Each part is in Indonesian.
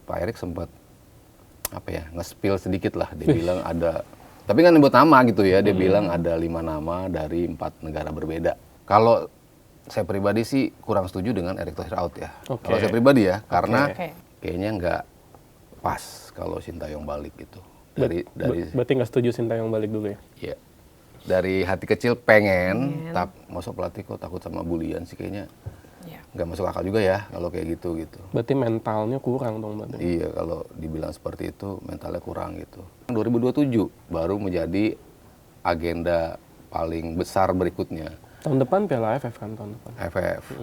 Pak Erik sempat apa ya nge-spill sedikit lah, dia bilang ada, tapi kan nyebut nama gitu ya, dia bilang ada 5 nama dari 4 negara berbeda. Kalau saya pribadi sih kurang setuju dengan Erick Thohir out ya. Kalau saya pribadi ya, karena kayaknya nggak pas kalau Sintayong balik gitu. Berarti nggak setuju Sintayong balik dulu ya? Iya. Dari hati kecil pengen, masuk pelatih kok takut sama bulian sih kayaknya. Nggak masuk akal juga ya kalau kayak gitu. Berarti mentalnya kurang dong berarti? Iya, kalau dibilang seperti itu mentalnya kurang gitu. 2027 baru menjadi agenda paling besar berikutnya. Tahun depan Piala AFF kan tahun depan?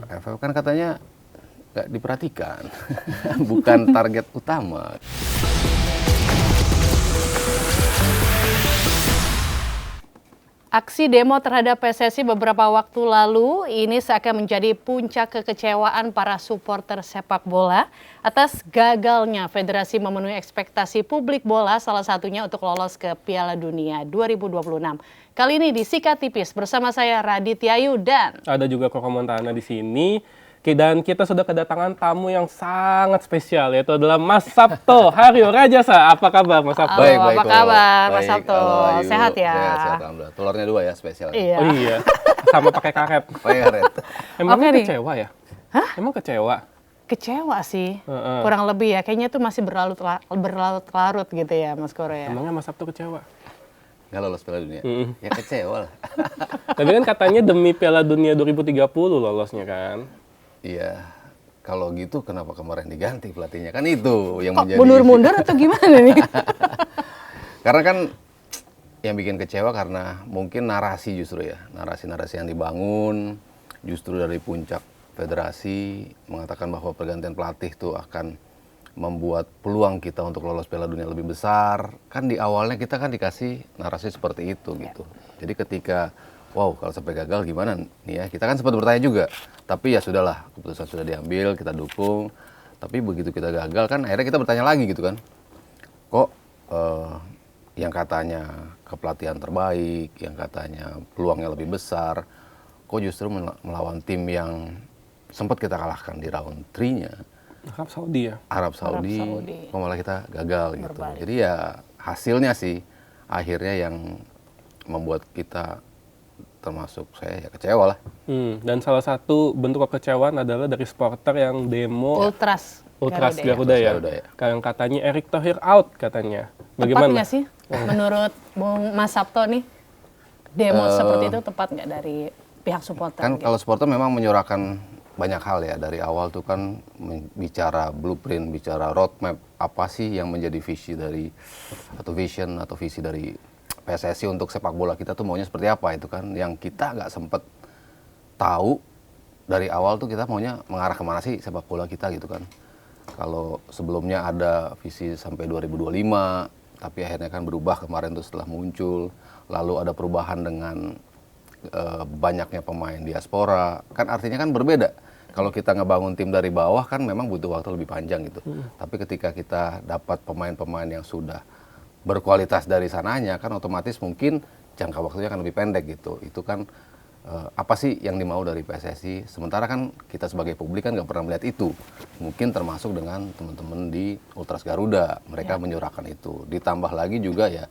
AFF kan katanya nggak diperhatikan, bukan target utama. Aksi demo terhadap PSSI beberapa waktu lalu ini seakan menjadi puncak kekecewaan para supporter sepak bola atas gagalnya federasi memenuhi ekspektasi publik bola, salah satunya untuk lolos ke Piala Dunia 2026. Kali ini di Sikat Tipis bersama saya Raditya Ayu dan ada juga Koko Montana di sini. Dan kita sudah kedatangan tamu yang sangat spesial, yaitu adalah Mas Sabto Haryo Rajasa. Apa kabar Mas Sabto? Baik, apa kabar Mas baik, Sabto? Sehat ya? Sehat, alhamdulillah. Telurnya 2 ya spesial. Iya. Oh iya, sama pakai karet. Pakai karet. Emangnya kecewa ya? Hah? Emang kecewa? Kecewa sih, kurang lebih ya. Kayaknya itu masih berlarut-larut gitu ya Mas Koro ya. Emangnya Mas Sabto kecewa? Nggak lolos Piala Dunia? Ya kecewa lah. Tapi kan katanya demi Piala Dunia 2030 lolosnya kan? Iya, kalau gitu kenapa kemarin diganti pelatihnya? Kan itu yang Kok menjadi... mundur-mundur atau gimana nih? Karena kan yang bikin kecewa karena mungkin narasi justru ya. Narasi-narasi yang dibangun justru dari puncak federasi mengatakan bahwa pergantian pelatih itu akan membuat peluang kita untuk lolos Piala Dunia lebih besar. Kan di awalnya kita kan dikasih narasi seperti itu gitu. Jadi ketika wow, kalau sampai gagal gimana nih ya? Kita kan sempat bertanya juga. Tapi ya sudahlah, keputusan sudah diambil, kita dukung. Tapi begitu kita gagal kan akhirnya kita bertanya lagi gitu kan. Kok yang katanya kepelatihan terbaik, yang katanya peluangnya lebih besar, kok justru melawan tim yang sempat kita kalahkan di round 3-nya. Arab Saudi ya? Arab Saudi. Kok malah kita gagal gitu. Jadi ya hasilnya sih akhirnya yang membuat kita termasuk saya ya kecewa lah. Dan salah satu bentuk kekecewaan adalah dari supporter yang demo Ultras Garuda ya. Yang katanya Erick Thohir out katanya. Bagaimana? Tepat nggak sih menurut Bung Mas Sabto nih demo seperti itu tepat nggak dari pihak supporter? Kan kalau supporter memang menyuarakan banyak hal ya dari awal tuh kan bicara blueprint, bicara roadmap apa sih yang menjadi visi dari atau vision atau visi dari PSSI untuk sepak bola kita tuh maunya seperti apa itu kan yang kita nggak sempet tahu dari awal tuh kita maunya mengarah kemana sih sepak bola kita gitu kan. Kalau sebelumnya ada visi sampai 2025 tapi akhirnya kan berubah kemarin tuh setelah muncul, lalu ada perubahan dengan banyaknya pemain diaspora kan artinya kan berbeda. Kalau kita ngebangun tim dari bawah kan memang butuh waktu lebih panjang gitu. Tapi ketika kita dapat pemain-pemain yang sudah berkualitas dari sananya kan otomatis mungkin jangka waktunya akan lebih pendek gitu. Itu kan apa sih yang dimau dari PSSI? Sementara kan kita sebagai publik kan nggak pernah melihat itu. Mungkin termasuk dengan teman-teman di Ultras Garuda, mereka menyuarakan itu. Ditambah lagi juga ya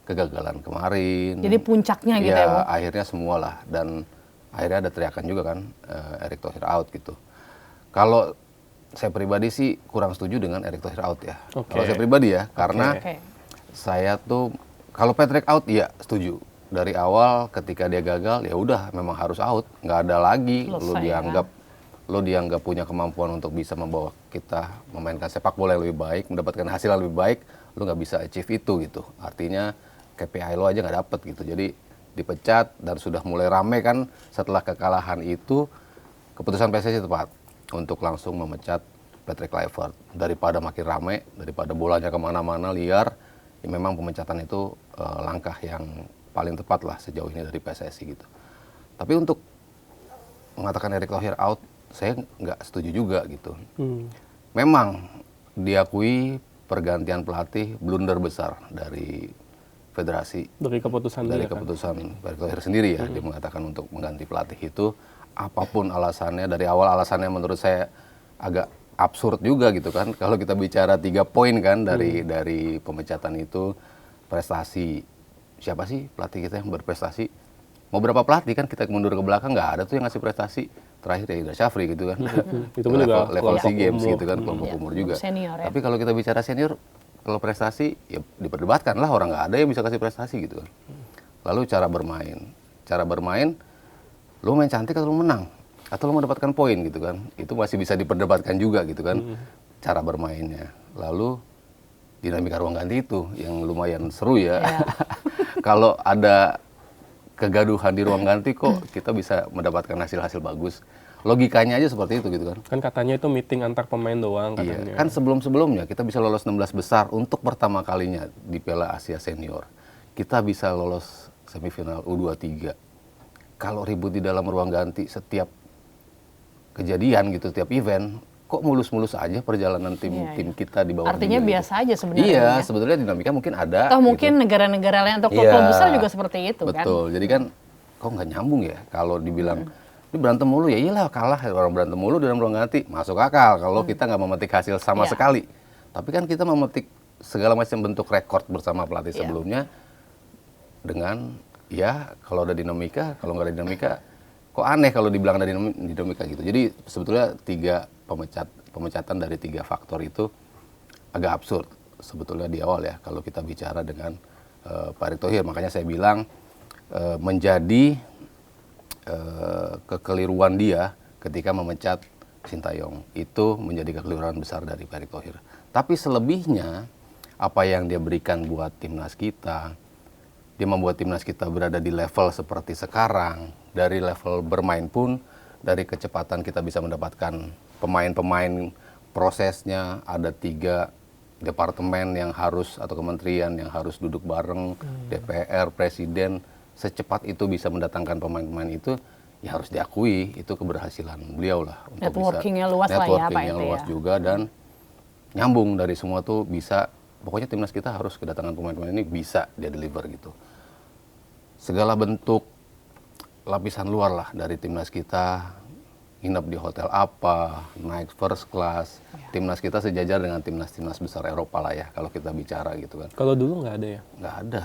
kegagalan kemarin. Jadi puncaknya gitu ya, Bang? Akhirnya semualah dan akhirnya ada teriakan juga kan Erick Thohir out gitu. Kalau saya pribadi sih kurang setuju dengan Erick Thohir out ya. Kalau saya pribadi ya, karena saya tuh kalau Patrick out ya setuju. Dari awal ketika dia gagal ya udah memang harus out, nggak ada lagi lo dianggap punya kemampuan untuk bisa membawa kita memainkan sepak bola yang lebih baik, mendapatkan hasil yang lebih baik, lo nggak bisa achieve itu gitu. Artinya KPI lo aja nggak dapet gitu. Jadi dipecat dan sudah mulai rame kan setelah kekalahan itu keputusan PSSI tepat untuk langsung memecat Patrick Kluivert. Daripada makin rame, daripada bolanya kemana-mana liar, ya memang pemecatan itu langkah yang paling tepat lah sejauh ini dari PSSI gitu. Tapi untuk mengatakan Erick Thohir out, saya nggak setuju juga gitu. Memang diakui pergantian pelatih blunder besar dari federasi. Dari keputusan Erick Thohir sendiri ya. Dia mengatakan untuk mengganti pelatih itu apapun alasannya, dari awal alasannya menurut saya agak absurd juga gitu kan. Kalau kita bicara 3 poin kan dari pemecatan itu, prestasi. Siapa sih pelatih kita yang berprestasi? Mau berapa pelatih kan kita mundur ke belakang nggak ada tuh yang ngasih prestasi. Terakhir ya Indra Syafri gitu kan. Itu level SEA Games gitu kan, kelompok umur juga. Senior, ya. Tapi kalau kita bicara senior, kalau prestasi ya diperdebatkan lah, orang nggak ada yang bisa kasih prestasi gitu kan. Lalu cara bermain, lu main cantik atau lu menang? Atau lu mendapatkan poin gitu kan. Itu masih bisa diperdebatkan juga gitu kan, cara bermainnya. Lalu dinamika ruang ganti itu yang lumayan seru ya. Kalau ada kegaduhan di ruang ganti kok kita bisa mendapatkan hasil-hasil bagus. Logikanya aja seperti itu gitu kan. Kan katanya itu meeting antar pemain doang katanya. Iya, kan sebelum-sebelumnya kita bisa lolos 16 besar untuk pertama kalinya di Piala Asia Senior. Kita bisa lolos semifinal U23. Kalau ribut di dalam ruang ganti setiap kejadian gitu, setiap event, kok mulus-mulus aja perjalanan tim kita di bawah. Artinya dunia biasa gitu. aja sebenarnya. Iya, ya? sebetulnya dinamika mungkin ada. Atau mungkin negara-negara lain atau klub-klub besar juga seperti itu kan. Betul. Jadi kan kok nggak nyambung ya kalau dibilang ini berantem mulu, ya iyalah kalah orang berantem mulu dalam ruang ganti. Masuk akal kalau kita nggak memetik hasil sama sekali. Tapi kan kita memetik segala macam bentuk rekor bersama pelatih sebelumnya dengan ya kalau ada dinamika, kalau nggak ada dinamika kok aneh kalau dibilang ada dinamika gitu. Jadi sebetulnya pemecatan dari 3 faktor itu agak absurd sebetulnya di awal ya kalau kita bicara dengan Pak Erick Thohir. Makanya saya bilang menjadi kekeliruan dia ketika memecat Sintayong. Itu menjadi kekeliruan besar dari Pak Erick Thohir. Tapi selebihnya apa yang dia berikan buat timnas kita, dia membuat timnas kita berada di level seperti sekarang. Dari level bermain pun, dari kecepatan kita bisa mendapatkan pemain-pemain, prosesnya ada 3 departemen yang harus atau kementerian yang harus duduk bareng, DPR, Presiden, secepat itu bisa mendatangkan pemain-pemain itu, ya harus diakui itu keberhasilan beliau lah. Networking-nya luas lah ya Pak. Networking-nya luas juga dan nyambung dari semua tuh bisa, pokoknya timnas kita harus kedatangan pemain-pemain ini bisa dia deliver gitu. Segala bentuk lapisan luar lah dari timnas kita, nginep di hotel apa, naik first class, timnas kita sejajar dengan timnas-timnas besar Eropa lah ya kalau kita bicara gitu kan. Kalau dulu nggak ada ya? Nggak ada.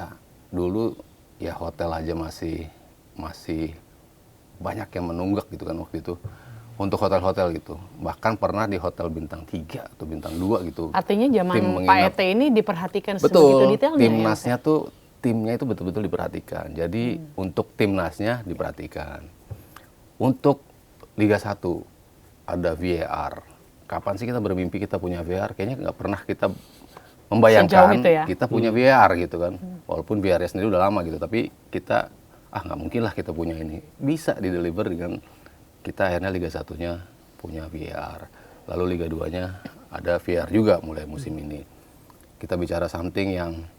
Dulu ya hotel aja masih banyak yang menunggak gitu kan waktu itu. Untuk hotel-hotel gitu. Bahkan pernah di hotel bintang 3 atau bintang 2 gitu. Artinya zaman Pak ET ini diperhatikan sebegitu detailnya. Betul, timnasnya tuh, timnya itu betul-betul diperhatikan. Jadi untuk timnasnya diperhatikan. Untuk Liga 1 ada VAR. Kapan sih kita bermimpi kita punya VAR? Kayaknya nggak pernah kita membayangkan kita punya VAR gitu kan. Walaupun VAR-nya sendiri udah lama gitu, tapi kita nggak mungkin lah kita punya ini. Bisa dideliver dengan kita akhirnya Liga 1-nya punya VAR. Lalu Liga 2-nya ada VAR juga mulai musim ini. Kita bicara something yang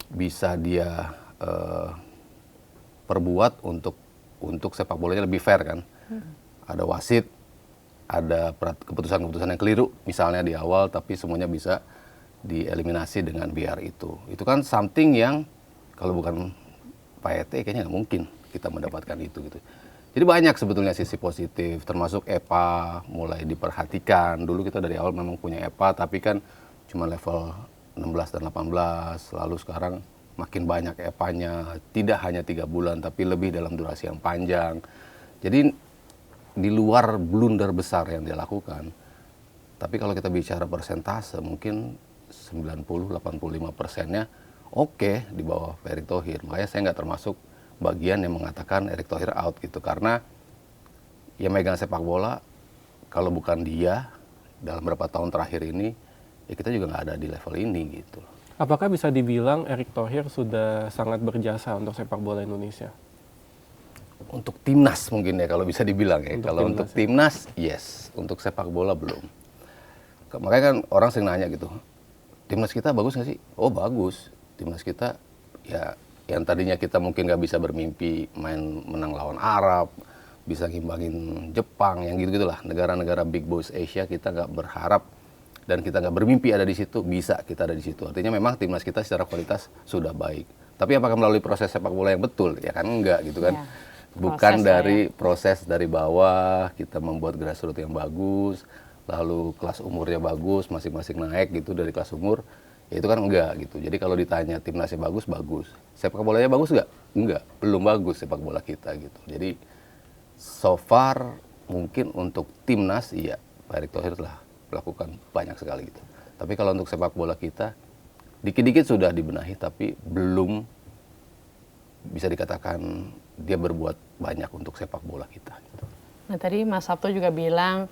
bisa dia perbuat untuk sepak bolanya lebih fair kan. Ada wasit, ada keputusan-keputusan yang keliru misalnya di awal, tapi semuanya bisa dieliminasi dengan VAR itu. Itu kan something yang kalau bukan Pak ET kayaknya nggak mungkin kita mendapatkan itu gitu. Jadi banyak sebetulnya sisi positif, termasuk EPA mulai diperhatikan. Dulu kita dari awal memang punya EPA, tapi kan cuma level 16 dan 18. Lalu sekarang makin banyak EPA-nya, tidak hanya 3 bulan, tapi lebih dalam durasi yang panjang. Jadi di luar blunder besar yang dia lakukan, tapi kalau kita bicara persentase, mungkin 90-85%-nya oke di bawah Pak Erick Thohir. Makanya saya nggak termasuk bagian yang mengatakan Erick Thohir out gitu, karena ya megang sepak bola kalau bukan dia dalam beberapa tahun terakhir ini ya kita juga nggak ada di level ini gitu. Apakah bisa dibilang Erick Thohir sudah sangat berjasa untuk sepak bola Indonesia? Untuk timnas mungkin ya kalau bisa dibilang ya. Kalau untuk timnas yes, untuk sepak bola belum. Makanya kan orang sering nanya gitu, timnas kita bagus nggak sih? Oh bagus, timnas kita ya yang tadinya kita mungkin nggak bisa bermimpi main menang lawan Arab, bisa ngimbangin Jepang, yang gitu-gitulah. Negara-negara big boys Asia kita nggak berharap dan kita nggak bermimpi ada di situ, bisa kita ada di situ. Artinya memang timnas kita secara kualitas sudah baik. Tapi apakah melalui proses sepak bola yang betul? Ya kan enggak gitu kan. Bukan dari proses dari bawah, kita membuat grassroots yang bagus, lalu kelas umurnya bagus, masing-masing naik gitu dari kelas umur, ya itu kan enggak gitu. Jadi kalau ditanya timnasnya bagus, bagus. Sepak bolanya bagus nggak? Enggak, belum bagus sepak bola kita gitu. Jadi so far mungkin untuk timnas iya Pak Erick Thohir telah melakukan banyak sekali gitu. Tapi kalau untuk sepak bola kita dikit-dikit sudah dibenahi tapi belum bisa dikatakan dia berbuat banyak untuk sepak bola kita gitu. Nah tadi Mas Sabto juga bilang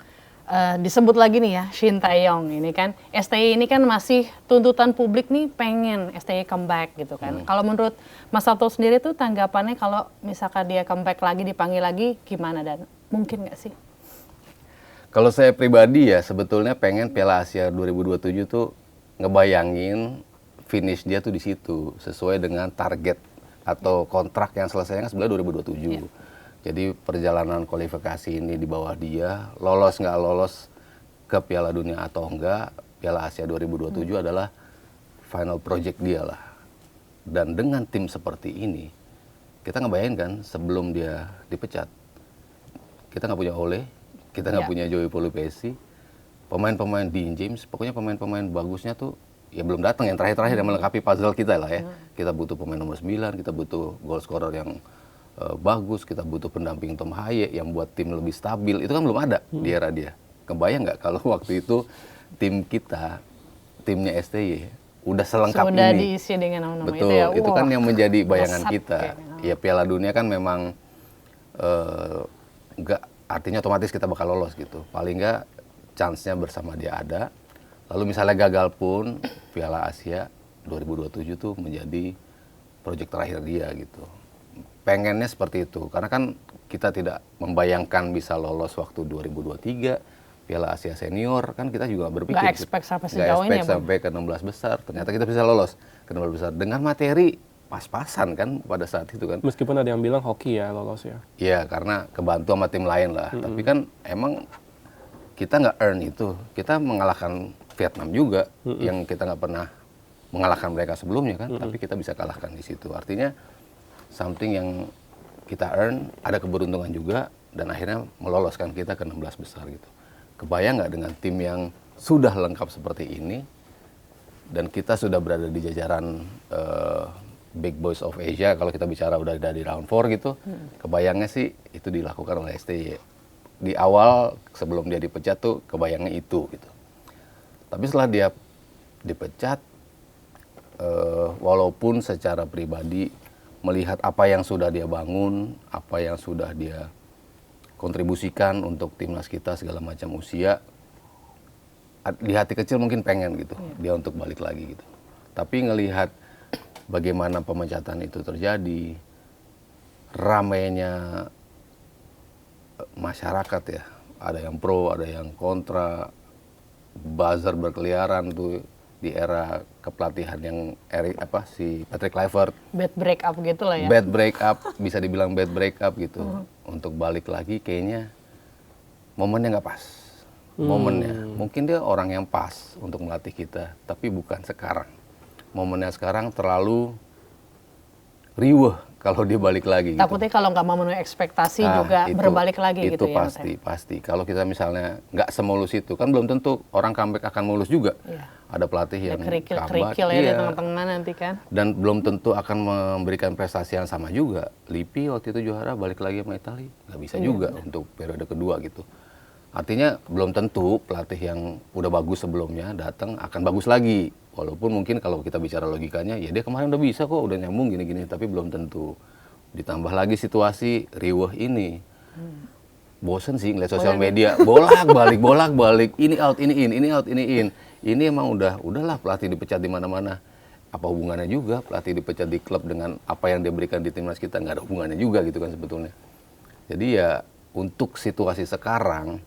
disebut lagi nih ya Shin Tae-yong ini kan STY ini kan masih tuntutan publik nih pengen STY comeback gitu kan. Kalau menurut Mas Sabto sendiri tuh tanggapannya kalau misalkan dia comeback lagi dipanggil lagi gimana dan mungkin nggak sih? Kalau saya pribadi ya sebetulnya pengen Piala Asia 2027 tuh ngebayangin finish dia tuh di situ sesuai dengan target atau kontrak yang selesainya sebenarnya 2027. Yeah. Jadi perjalanan kualifikasi ini di bawah dia, lolos nggak lolos ke Piala Dunia atau enggak, Piala Asia 2027 adalah final project dia lah. Dan dengan tim seperti ini, kita ngebayangin kan sebelum dia dipecat, kita nggak punya Ole, kita nggak punya Joey Polupesi, pemain-pemain Dean James, pokoknya pemain-pemain bagusnya tuh ya belum datang, yang terakhir-terakhir yang melengkapi puzzle kita lah ya. Kita butuh pemain nomor 9, kita butuh goal scorer yang bagus, kita butuh pendamping Tom Haye yang buat tim lebih stabil, itu kan belum ada di era dia. Kebayang nggak kalau waktu itu tim kita, timnya STY udah selengkap sudah ini. diisi dengan nama-nama betul, itu ya. Itu kan yang menjadi bayangan Resep kita. kayaknya. Ya Piala Dunia kan memang nggak artinya otomatis kita bakal lolos gitu. Paling nggak chance-nya bersama dia ada. Lalu misalnya gagal pun Piala Asia 2027 tuh menjadi proyek terakhir dia gitu. Pengennya seperti itu, karena kan kita tidak membayangkan bisa lolos waktu 2023 Piala Asia Senior, kan kita juga berpikir nggak expect sampai sejauh ini ya, sampai ke 16 besar, ternyata kita bisa lolos ke 16 besar dengan materi pas-pasan kan pada saat itu kan. Meskipun ada yang bilang hoki ya lolos ya. Iya, karena kebantu sama tim lain lah, tapi kan emang kita nggak earn itu, kita mengalahkan Vietnam juga yang kita nggak pernah mengalahkan mereka sebelumnya kan, tapi kita bisa kalahkan di situ, artinya something yang kita earn, ada keberuntungan juga, dan akhirnya meloloskan kita ke 16 besar gitu. Kebayang nggak dengan tim yang sudah lengkap seperti ini, dan kita sudah berada di jajaran Big Boys of Asia, kalau kita bicara udah dari round 4 gitu, kebayangnya sih itu dilakukan oleh STY. Di awal, sebelum dia dipecat tuh, kebayangnya itu gitu. Tapi setelah dia dipecat, walaupun secara pribadi, melihat apa yang sudah dia bangun, apa yang sudah dia kontribusikan untuk timnas kita segala macam usia, di hati kecil mungkin pengen gitu dia untuk balik lagi gitu. Tapi ngelihat bagaimana pemecatan itu terjadi, ramainya masyarakat ya, ada yang pro, ada yang kontra, buzzer berkeliaran tuh di era kepelatihan yang si Patrick Kluivert. Bad break up gitu lah ya. Bad break up, bisa dibilang bad break up gitu. Untuk balik lagi kayaknya momennya nggak pas. Momennya, mungkin dia orang yang pas untuk melatih kita, tapi bukan sekarang. Momennya sekarang terlalu riweh kalau dia balik lagi. Takutnya gitu. kalau nggak memenuhi ekspektasi juga berbalik lagi itu gitu ya. Itu pasti. Kalau kita misalnya nggak semulus itu, kan belum tentu orang comeback akan mulus juga. Iya. Ada pelatih yang kerikil ya di tengah-tengah nanti kan. Dan belum tentu akan memberikan prestasi yang sama juga. Lippi waktu itu juara balik lagi sama Italia, nggak bisa juga untuk periode kedua gitu. Artinya belum tentu pelatih yang udah bagus sebelumnya datang akan bagus lagi. Walaupun mungkin kalau kita bicara logikanya, ya dia kemarin udah bisa kok, udah nyambung gini-gini, tapi belum tentu. Ditambah lagi situasi riweh ini. Bosen sih ngeliat sosial media, bolak-balik, ini out, ini in, ini out, ini in. Ini emang udahlah pelatih dipecat di mana-mana. Apa hubungannya juga pelatih dipecat di klub dengan apa yang dia berikan di timnas kita? Nggak ada hubungannya juga gitu kan sebetulnya. Jadi ya untuk situasi sekarang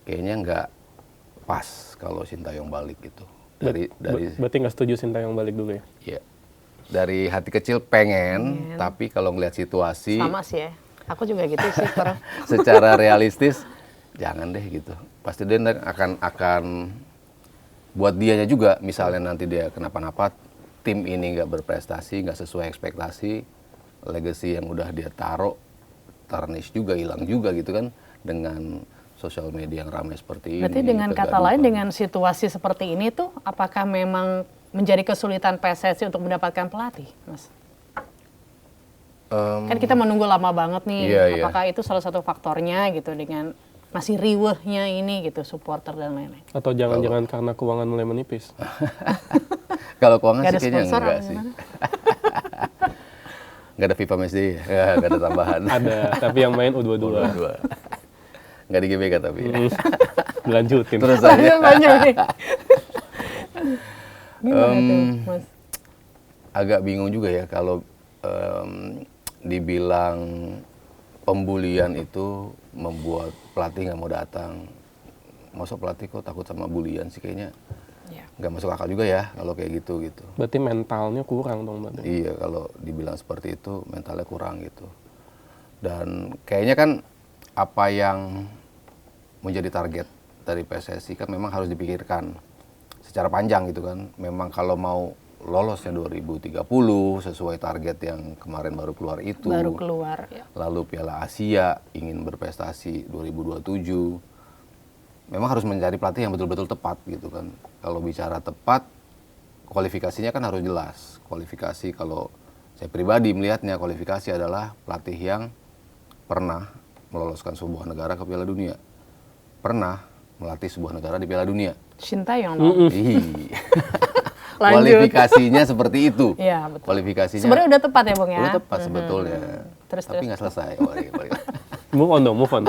kayaknya nggak pas kalau Shin Tae-yong balik gitu. Berarti nggak setuju Shin Tae-yong balik dulu ya? Iya. Dari hati kecil pengen. Tapi kalau ngeliat situasi. Sama sih ya. Aku juga gitu sih. Secara realistis, jangan deh gitu. Pasti dia akan buat dianya juga, misalnya nanti dia kenapa-napa, tim ini nggak berprestasi, nggak sesuai ekspektasi, legacy yang udah dia taruh, tarnish juga, hilang juga gitu kan, dengan sosial media yang ramai seperti Berarti ini. dengan kata lain, dengan situasi seperti ini tuh, apakah memang menjadi kesulitan PSSI untuk mendapatkan pelatih, Mas? Kan kita menunggu lama banget nih, apakah itu salah satu faktornya gitu dengan masih riwehnya ini gitu, supporter dan lain-lain? Atau jangan-jangan karena keuangan mulai menipis? Kalau keuangan Gak ada sih kayaknya sponsor enggak sih. Nggak ada FIFA Matchday ya, nggak ada tambahan. Ada, tapi yang main U22. Nggak di GBK tapi. Dilanjutin. Terus aja. Banyak nih. Gimana tuh, Mas? Agak bingung juga ya kalau dibilang pembulian itu membuat pelatih nggak mau datang. Masa pelatih kok takut sama bulian sih, kayaknya nggak masuk akal juga ya kalau kayak gitu. Berarti mentalnya kurang dong berarti. Iya, kalau dibilang seperti itu mentalnya kurang gitu. Dan kayaknya kan apa yang menjadi target dari PSSI kan memang harus dipikirkan secara panjang gitu kan. Memang kalau mau lolosnya 2030 sesuai target yang kemarin baru keluar itu. Baru keluar ya. Lalu Piala Asia ingin berprestasi 2027. Memang harus mencari pelatih yang betul-betul tepat gitu kan. Kalau bicara tepat, kualifikasinya kan harus jelas. Kualifikasi, kalau saya pribadi melihatnya, kualifikasi adalah pelatih yang pernah meloloskan sebuah negara ke Piala Dunia. Pernah melatih sebuah negara di Piala Dunia. Sintayong dong. Kualifikasinya seperti itu. Iya, betul. Kualifikasinya sebenarnya udah tepat ya, Bung ya? udah tepat sebetulnya. Tapi nggak selesai. Move on dong, move on.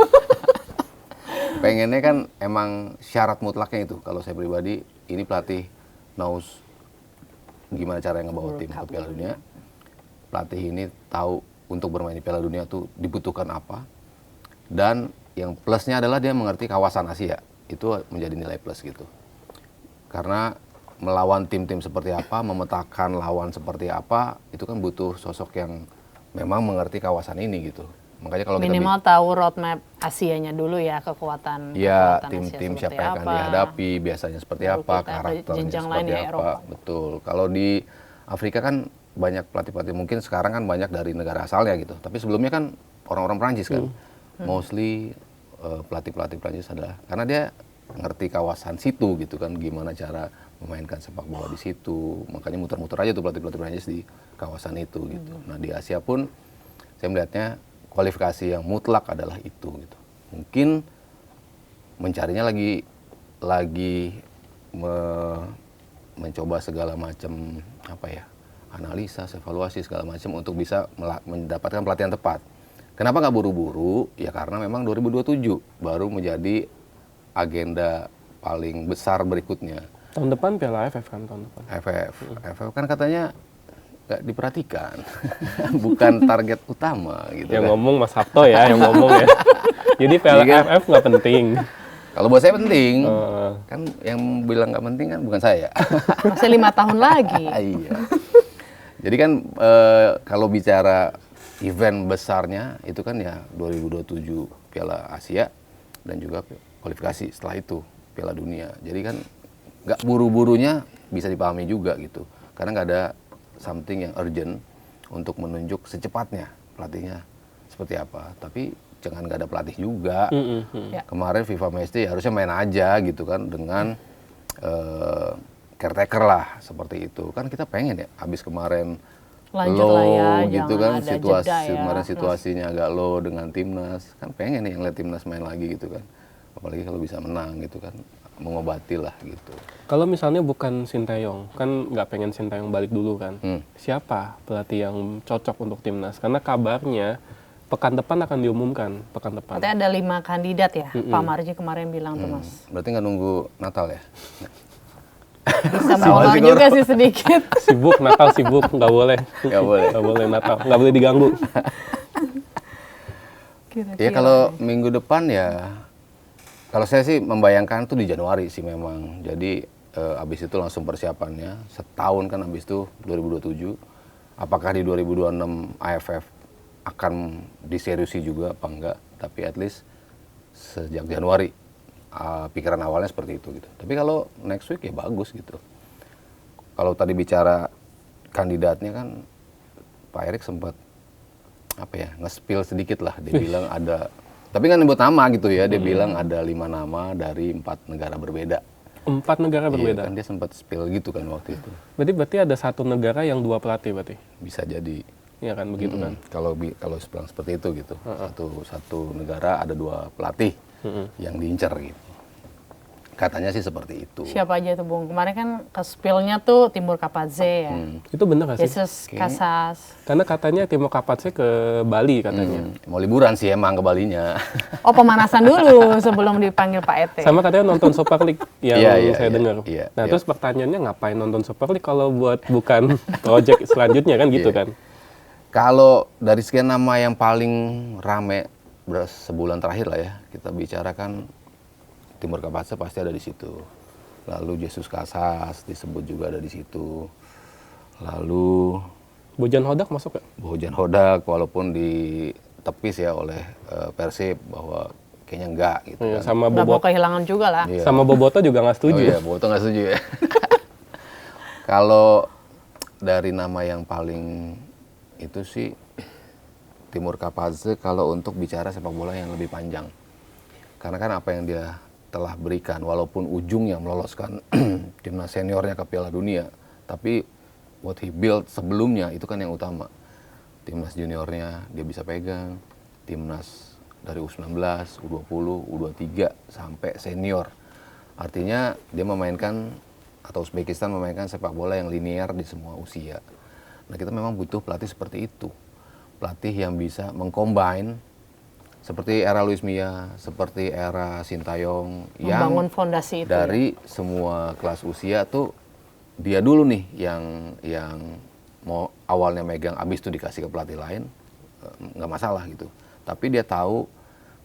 Pengennya kan emang syarat mutlaknya itu. Kalau saya pribadi, ini pelatih knows gimana cara ngebawa tim ke Piala Dunia. Pelatih ini tahu untuk bermain di Piala Dunia tuh dibutuhkan apa. Dan yang plusnya adalah dia mengerti kawasan Asia. Itu menjadi nilai plus gitu. Karena melawan tim-tim seperti apa, memetakan lawan seperti apa, itu kan butuh sosok yang memang mengerti kawasan ini gitu. Makanya kalau minimal kita tahu roadmap Asianya dulu ya, kekuatan ya Asia tim-tim siapa seperti yang akan dihadapi, biasanya seperti Baru apa, kita ke karakternya jenjang lain seperti di apa. Eropa. Betul. Kalau di Afrika kan banyak pelatih-pelatih, mungkin sekarang kan banyak dari negara asalnya gitu. Tapi sebelumnya kan orang-orang Prancis kan. Mostly pelatih-pelatih Prancis adalah karena dia ngerti kawasan situ gitu kan, gimana cara memainkan sepak bola di situ. Makanya muter-muter aja tuh pelatih-pelatih Prancis di kawasan itu gitu. Nah, di Asia pun saya melihatnya kualifikasi yang mutlak adalah itu gitu. Mungkin mencarinya lagi mencoba segala macam analisa, evaluasi segala macam untuk bisa mendapatkan pelatihan tepat. Kenapa nggak buru-buru? Ya karena memang 2027 baru menjadi agenda paling besar berikutnya. Tahun depan Piala AFF kan tahun depan. AFF kan katanya nggak diperhatikan, bukan target utama gitu. Yang kan. ngomong Mas Sabto ya, yang ngomong ya. Jadi Piala AFF nggak penting. Kalau buat saya penting, kan yang bilang nggak penting kan bukan saya. Masih 5 tahun lagi. Iya. Jadi kan kalau bicara event besarnya itu kan ya 2027 Piala Asia dan juga kualifikasi setelah itu Piala Dunia. Jadi kan nggak buru-burunya bisa dipahami juga gitu. Karena nggak ada something yang urgent untuk menunjuk secepatnya pelatihnya seperti apa. Tapi jangan nggak ada pelatih juga. Kemarin FIFA Matchday harusnya main aja gitu kan dengan caretaker lah seperti itu. Kan kita pengen ya habis kemarin Lanjut low lah ya, gitu jangan kan, ada situasi jeda ya. kemarin situasinya agak low dengan timnas. Kan pengen nih yang lihat timnas main lagi gitu kan. Apalagi kalau bisa menang gitu kan, mengobati lah gitu. Kalau misalnya bukan Sintayong, kan nggak pengen Sintayong balik dulu kan. Siapa pelatih yang cocok untuk timnas? Karena kabarnya pekan depan akan diumumkan, pekan depan. Katanya ada 5 kandidat ya, Pak Marji kemarin bilang tuh, Mas. Berarti nggak nunggu Natal ya? Bisa molor juga sih sedikit. Sibuk, Natal sibuk, nggak boleh. Nggak boleh. Nggak boleh Natal, nggak boleh diganggu. Ya kalau minggu depan ya, kalau saya sih membayangkan tuh di Januari sih memang. Jadi abis itu langsung persiapannya, setahun kan abis itu 2027. Apakah di 2026 AFF akan diseriusi juga apa enggak? Tapi at least sejak Januari pikiran awalnya seperti itu gitu. Tapi kalau next week ya bagus gitu. Kalau tadi bicara kandidatnya kan Pak Erik sempat nge-spill sedikit lah. Dia bilang ada Tapi kan nyebut nama gitu ya, dia bilang ada 5 nama dari 4 negara berbeda. 4 negara berbeda? Iya, kan dia sempat spill gitu kan waktu itu. Berarti ada 1 negara yang 2 pelatih berarti? Bisa jadi. Iya kan, begitu kan? Kalau bilang seperti itu gitu. Satu negara ada 2 pelatih yang diincar gitu. Katanya sih seperti itu. Siapa aja tuh Bung? Kemarin kan ke spill-nya tuh Timur Kapadze ya. Itu benar nggak sih? Jesus Casas. Karena katanya Timur Kapadze ke Bali katanya. Mau liburan sih emang ke Balinya. Oh, pemanasan dulu sebelum dipanggil Pak Ete. Sama katanya nonton Super League yang saya dengar. Iya, nah, terus pertanyaannya ngapain nonton Super League kalau buat bukan project selanjutnya kan gitu kan? Kalau dari sekian nama yang paling rame sebulan terakhir lah ya, kita bicarakan Timur Kapadze pasti ada di situ. Lalu Jesus Casas disebut juga ada di situ. Lalu Bojan Hodak masuk nggak? Bojan Hodak walaupun ditepis ya oleh Persib bahwa kayaknya enggak gitu kan. Sama Nggak mau kehilangan juga lah. Iya. Sama Boboto juga nggak setuju. Oh iya, Boboto nggak setuju ya. Kalau dari nama yang paling itu sih Timur Kapadze kalau untuk bicara sepak bola yang lebih panjang. Karena kan apa yang dia telah berikan, walaupun ujungnya meloloskan timnas seniornya ke Piala Dunia, tapi what he built sebelumnya itu kan yang utama. Timnas juniornya dia bisa pegang, timnas dari U19, U20, U23 sampai senior. Artinya dia memainkan atau Uzbekistan memainkan sepak bola yang linear di semua usia. Nah, kita memang butuh pelatih seperti itu. Pelatih yang bisa mengcombine seperti era Luis Milla, seperti era Sintayong yang membangun fondasi itu dari semua kelas usia tuh dia dulu nih yang mau awalnya megang, abis itu dikasih ke pelatih lain nggak masalah gitu. Tapi dia tahu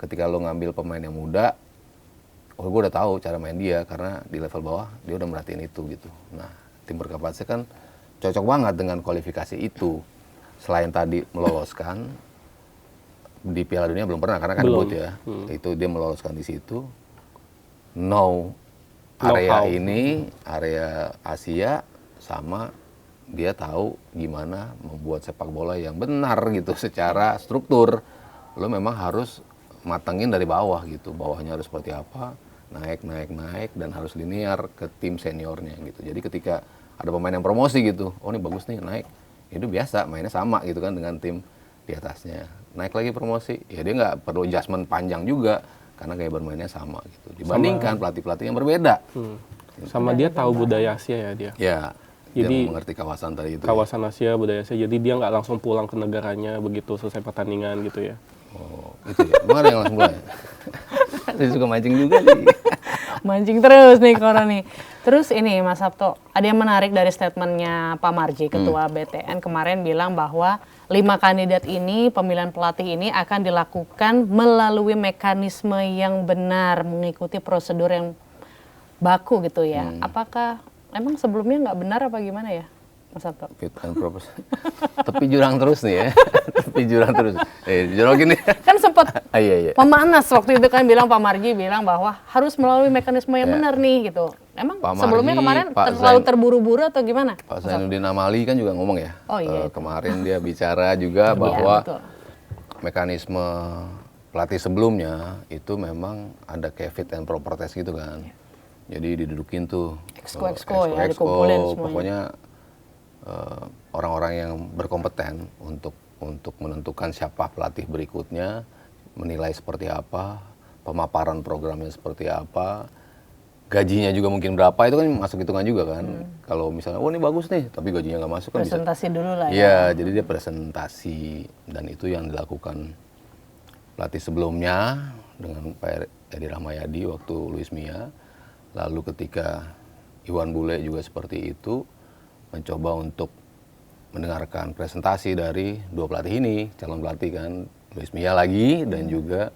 ketika lo ngambil pemain yang muda, gue udah tahu cara main dia karena di level bawah dia udah merhatiin itu gitu. Nah, Timur Kapadze kan cocok banget dengan kualifikasi itu. Selain tadi meloloskan di Piala Dunia belum pernah karena kan debut ya. Itu dia meloloskan di situ. Area ini, area Asia, sama dia tahu gimana membuat sepak bola yang benar gitu secara struktur. Lo memang harus matengin dari bawah gitu. Bawahnya harus seperti apa, naik dan harus linear ke tim seniornya gitu. Jadi ketika ada pemain yang promosi gitu, oh ini bagus nih naik, itu biasa mainnya sama gitu kan dengan tim di atasnya. Naik lagi promosi, ya dia nggak perlu adjustment panjang juga karena gaya bermainnya sama gitu. Dibandingkan pelatih-pelatih yang berbeda. Sama dia tahu budaya Asia ya dia. Ya, jadi dia mengerti kawasan tadi itu. Kawasan Asia, budaya Asia. Jadi dia nggak langsung pulang ke negaranya begitu selesai pertandingan gitu ya. Oh, itu ya. Emang ada yang langsung pulang? Dia suka mancing juga sih. Mancing terus nih Kono nih. Terus ini Mas Sabto, ada yang menarik dari statementnya Pak Marji, Ketua BTN kemarin bilang bahwa 5 kandidat ini, pemilihan pelatih ini akan dilakukan melalui mekanisme yang benar, mengikuti prosedur yang baku gitu ya. Apakah emang sebelumnya nggak benar apa gimana ya, Mas Sabto? Fit and proper. Tepi jurang terus nih ya. Tepi jurang terus. Jurang gini. Kan sempat Iya. memanas waktu itu kan Pak Marji bilang bahwa harus melalui mekanisme yang benar nih gitu. Emang Pak sebelumnya Marji, kemarin Pak terlalu terburu-buru atau gimana? Pak Zainuddin Amali kan juga ngomong ya. Oh iya. Kemarin dia bicara juga bahwa betul. mekanisme pelatih sebelumnya itu memang ada kayak fit and proper test gitu kan. Jadi didudukin tuh. Exco ya, dikumpulin semuanya. Pokoknya orang-orang yang berkompeten untuk menentukan siapa pelatih berikutnya, menilai seperti apa, pemaparan programnya seperti apa, gajinya juga mungkin berapa, itu kan masuk hitungan juga kan. Kalau misalnya, oh ini bagus nih, tapi gajinya nggak masuk kan bisa. Presentasi dulu lah ya. Iya, jadi dia presentasi, dan itu yang dilakukan pelatih sebelumnya dengan Pak Edi Rahmayadi waktu Luis Milla. Lalu ketika Iwan Bule juga seperti itu, mencoba untuk mendengarkan presentasi dari 2 pelatih ini, calon pelatih kan, Luis Milla lagi dan juga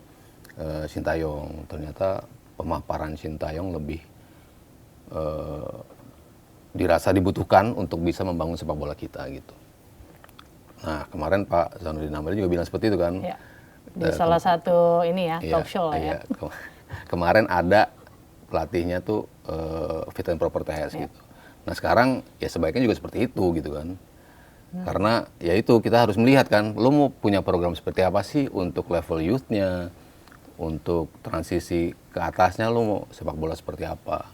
Sintayong. Ternyata pemaparan Sintayong lebih dirasa dibutuhkan untuk bisa membangun sepak bola kita gitu. Nah, kemarin Pak Zainuddin Amali juga bilang seperti itu kan. Ya. Di salah satu ini ya, talk show lah ya. Kemarin ada pelatihnya tuh fit and proper test gitu. Nah, sekarang ya sebaiknya juga seperti itu gitu kan. Karena ya itu kita harus melihat kan, lo mau punya program seperti apa sih untuk level youth-nya, untuk transisi ke atasnya lo mau sepak bola seperti apa.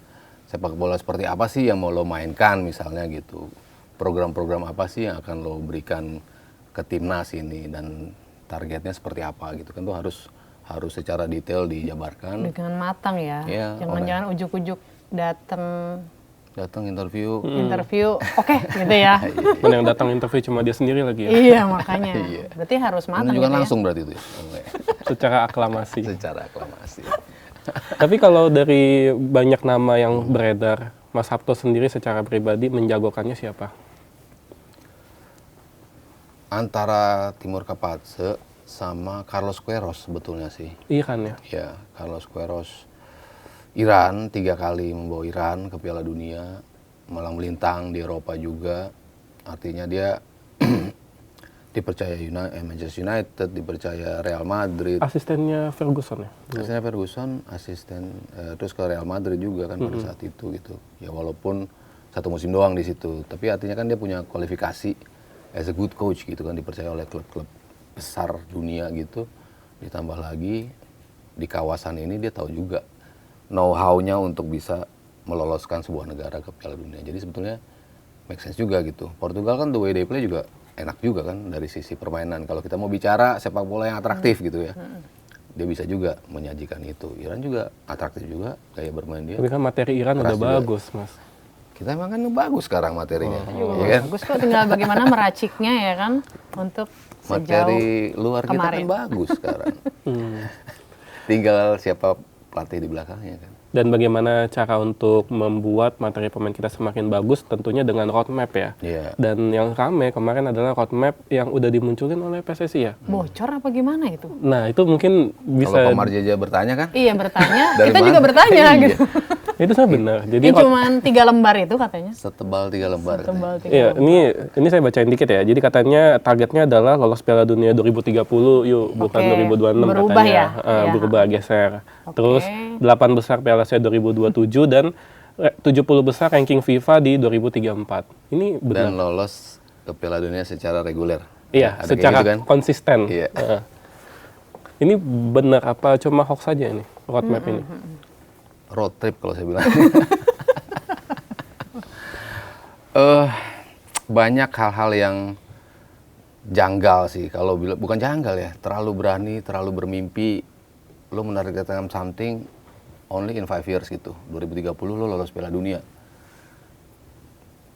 Sepak bola seperti apa sih yang mau lo mainkan misalnya gitu. Program-program apa sih yang akan lo berikan ke timnas ini dan targetnya seperti apa gitu kan tuh harus secara detail dijabarkan dengan matang ya. Jangan-jangan ujuk-ujuk datang interview, oke gitu ya. Dan yang datang interview cuma dia sendiri lagi ya. Iya makanya. Berarti harus matang juga gitu langsung ya? Berarti itu ya. Secara aklamasi. Secara aklamasi. Tapi kalau dari banyak nama yang beredar, Mas Sabto sendiri secara pribadi menjagokannya siapa? Antara Timur Kapatse sama Carlos Queiroz sebetulnya sih. Iran ya? Ya, Carlos Queiroz. Iran 3 kali membawa Iran ke Piala Dunia, malang melintang di Eropa juga. Artinya dia dipercaya Manchester United, dipercaya Real Madrid. Asistennya Ferguson ya? Asistennya Ferguson, terus ke Real Madrid juga kan pada saat itu gitu. Ya walaupun 1 musim doang di situ, tapi artinya kan dia punya kualifikasi as a good coach gitu kan, dipercaya oleh klub-klub besar dunia gitu. Ditambah lagi di kawasan ini dia tahu juga know-how-nya untuk bisa meloloskan sebuah negara ke Piala Dunia. Jadi sebetulnya make sense juga gitu. Portugal kan the way they play juga enak juga kan dari sisi permainan. Kalau kita mau bicara sepak bola yang atraktif gitu ya, dia bisa juga menyajikan itu. Iran juga atraktif juga gaya bermain dia. Tapi kan materi Iran udah bagus, Mas. Kita emang kan bagus sekarang materinya. Ya kan? Bagus kok, tinggal bagaimana meraciknya ya kan untuk materi luar kemarin. Kita kan bagus sekarang. Tinggal siapa pelatih di belakangnya kan. Dan bagaimana cara untuk membuat materi pemain kita semakin bagus, tentunya dengan roadmap ya. Yeah. Dan yang rame kemarin adalah roadmap yang udah dimunculin oleh PSSI ya. Bocor apa gimana itu? Nah itu mungkin bisa. Kalau Pak Marjaja bertanya kan? Iya bertanya, kita juga bertanya gitu. Itu saya benar. Jadi cuma 3 lembar itu katanya. Setebal 3 lembar. Iya, ini saya bacain dikit ya. Jadi katanya targetnya adalah lolos Piala Dunia 2030 yuk, bukan 2026 berubah katanya. Ya? Berubah geser. Terus 8 besar Piala Asia 2027 dan 70 besar ranking FIFA di 2034. Ini benar. Dan lolos ke Piala Dunia secara reguler. Iya, secara gitu kan? Konsisten. Iya. Ini benar apa cuma hoax saja ini roadmap ini? Road trip kalau saya bilang. Banyak hal-hal yang janggal sih. Kalau bukan janggal ya, terlalu berani, terlalu bermimpi. Lo menargetkan something only in 5 years gitu. 2030 lo lolos Piala Dunia.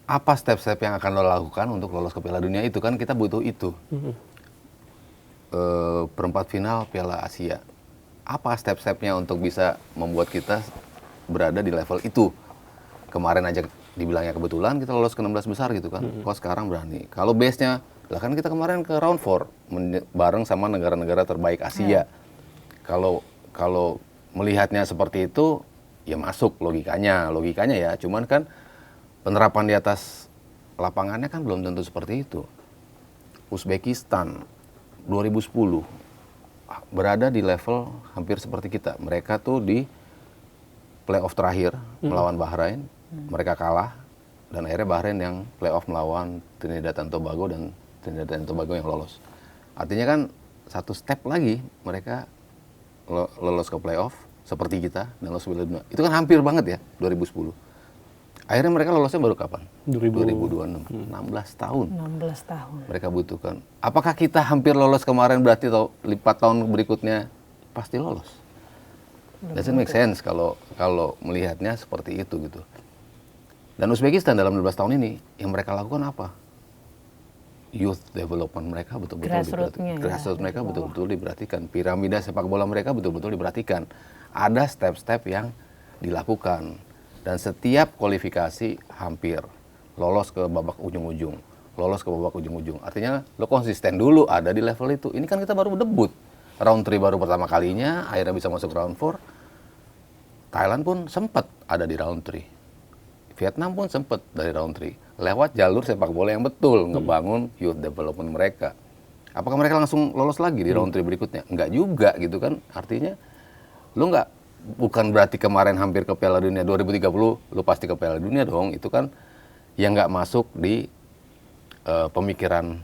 Apa step-step yang akan lo lakukan untuk lolos ke Piala Dunia itu kan kita butuh itu. Perempat final Piala Asia. Apa step-stepnya untuk bisa membuat kita berada di level itu? Kemarin aja dibilangnya kebetulan kita lolos ke 16 besar gitu kan. Kok sekarang berani? Kalau base-nya, lah kan kita kemarin ke round 4 bareng sama negara-negara terbaik Asia. Kalau melihatnya seperti itu, ya masuk logikanya ya. Cuman kan penerapan di atas lapangannya kan belum tentu seperti itu. Uzbekistan 2010 berada di level hampir seperti kita. Mereka tuh di playoff terakhir melawan Bahrain, mereka kalah dan akhirnya Bahrain yang playoff melawan Trinidad dan Tobago dan Trinidad dan Tobago yang lolos. Artinya kan satu step lagi mereka lolos ke playoff seperti kita dan lolos ke Piala Dunia. Itu kan hampir banget ya 2010. Akhirnya mereka lolosnya baru kapan? 2026. 16 tahun. 16 tahun. Mereka butuhkan. Apakah kita hampir lolos kemarin berarti 4 tahun berikutnya pasti lolos? Doesn't make sense kalau melihatnya seperti itu gitu. Dan Uzbekistan dalam 12 tahun ini yang mereka lakukan apa? Youth development mereka betul-betul diperhatikan. Grassroots mereka betul-betul diperhatikan. Piramida sepak bola mereka betul-betul diperhatikan. Ada step-step yang dilakukan. Dan setiap kualifikasi hampir lolos ke babak ujung-ujung. Artinya lo konsisten dulu ada di level itu. Ini kan kita baru debut. Round 3 baru pertama kalinya, akhirnya bisa masuk round 4. Thailand pun sempat ada di round 3. Vietnam pun sempat dari round 3. Lewat jalur sepak bola yang betul, ngebangun youth development mereka. Apakah mereka langsung lolos lagi di round 3 berikutnya? Enggak juga gitu kan. Artinya lo bukan berarti kemarin hampir ke Piala Dunia 2030, lo pasti ke Piala Dunia dong. Itu kan yang nggak masuk di pemikiran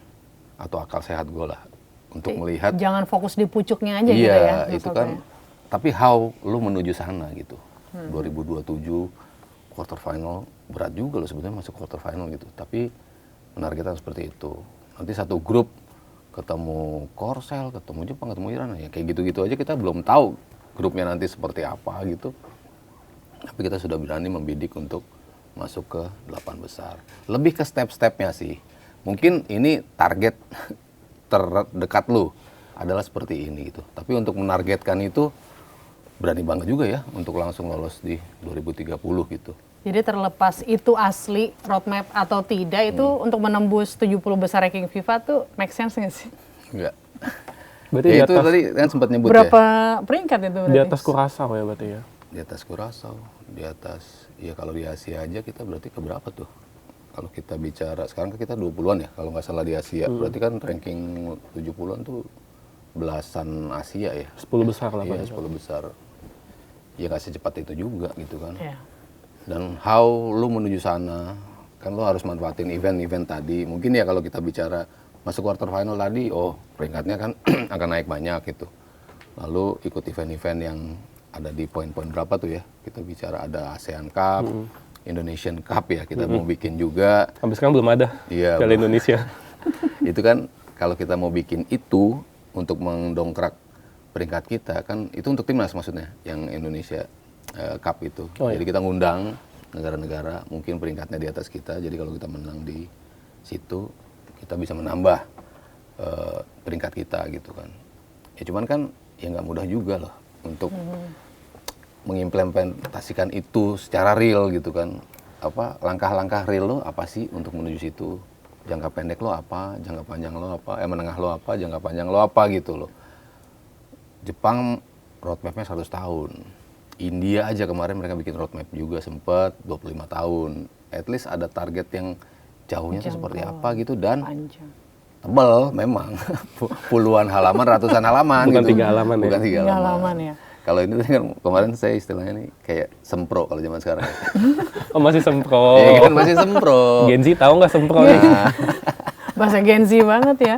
atau akal sehat gue lah. Untuk melihat. Jangan fokus di pucuknya aja gitu ya. Iya, itu kan Tapi how lu menuju sana gitu. 2027 quarter final berat juga loh sebetulnya masuk quarter final gitu. Tapi menargetkan seperti itu. Nanti satu grup ketemu Korsel, ketemu Jepang, ketemu Iran, ya kayak gitu-gitu aja kita belum tahu grupnya nanti seperti apa gitu. Tapi kita sudah berani membidik untuk masuk ke 8 besar. Lebih ke step-stepnya sih. Mungkin ini target terdekat lu adalah seperti ini gitu. Tapi untuk menargetkan itu berani banget juga ya untuk langsung lolos di 2030 gitu. Jadi terlepas itu asli roadmap atau tidak, itu untuk menembus 70 besar ranking FIFA tuh make sense nggak sih? Enggak. Berarti Ya itu tadi kan sempat nyebut Berapa ya. peringkat itu berarti? Di atas Curaçao ya berarti ya? Di atas Curaçao, di atas, ya kalau di Asia aja kita berarti ke berapa tuh? Kalau kita bicara, sekarang kan kita 20-an ya, kalau nggak salah di Asia. Berarti kan ranking 70-an tuh belasan Asia ya. 10 besar lah. Iya, 10 besar. Ya nggak secepat itu juga gitu kan. Iya. Dan how lu menuju sana, kan lu harus manfaatin event-event tadi. Mungkin ya kalau kita bicara masuk quarter final tadi, oh peringkatnya kan akan naik banyak gitu. Lalu ikut event-event yang ada di poin-poin berapa tuh ya? Kita bicara ada ASEAN Cup, Indonesian Cup ya, kita mau bikin juga. Sampai sekarang belum ada Iya, Piala Indonesia. Itu kan kalau kita mau bikin itu untuk mendongkrak peringkat kita, kan itu untuk timnas maksudnya, yang Indonesia Cup itu. Jadi kita ngundang negara-negara mungkin peringkatnya di atas kita, jadi kalau kita menang di situ, kita bisa menambah peringkat kita gitu kan. Ya cuman kan ya nggak mudah juga loh untuk mengimplementasikan itu secara real gitu kan. Apa langkah-langkah real lo apa sih untuk menuju situ? Jangka pendek lo apa? Jangka panjang lo apa? Menengah lo apa? Jangka panjang lo apa gitu loh. Jepang roadmapnya 100 tahun. India aja kemarin mereka bikin roadmap juga sempat 25 tahun. At least ada target yang jauhnya tuh seperti apa gitu dan tebal memang puluhan halaman, ratusan halaman. Bukan gitu. 3 halaman ya? Bukan 3 halaman ya. Kalau ini kan kemarin saya istilahnya nih kayak sempro kalau zaman sekarang. Oh masih sempro. Iya kan masih sempro. Gen Z tahu nggak sempro? Nah. Bahasa Gen Z banget ya.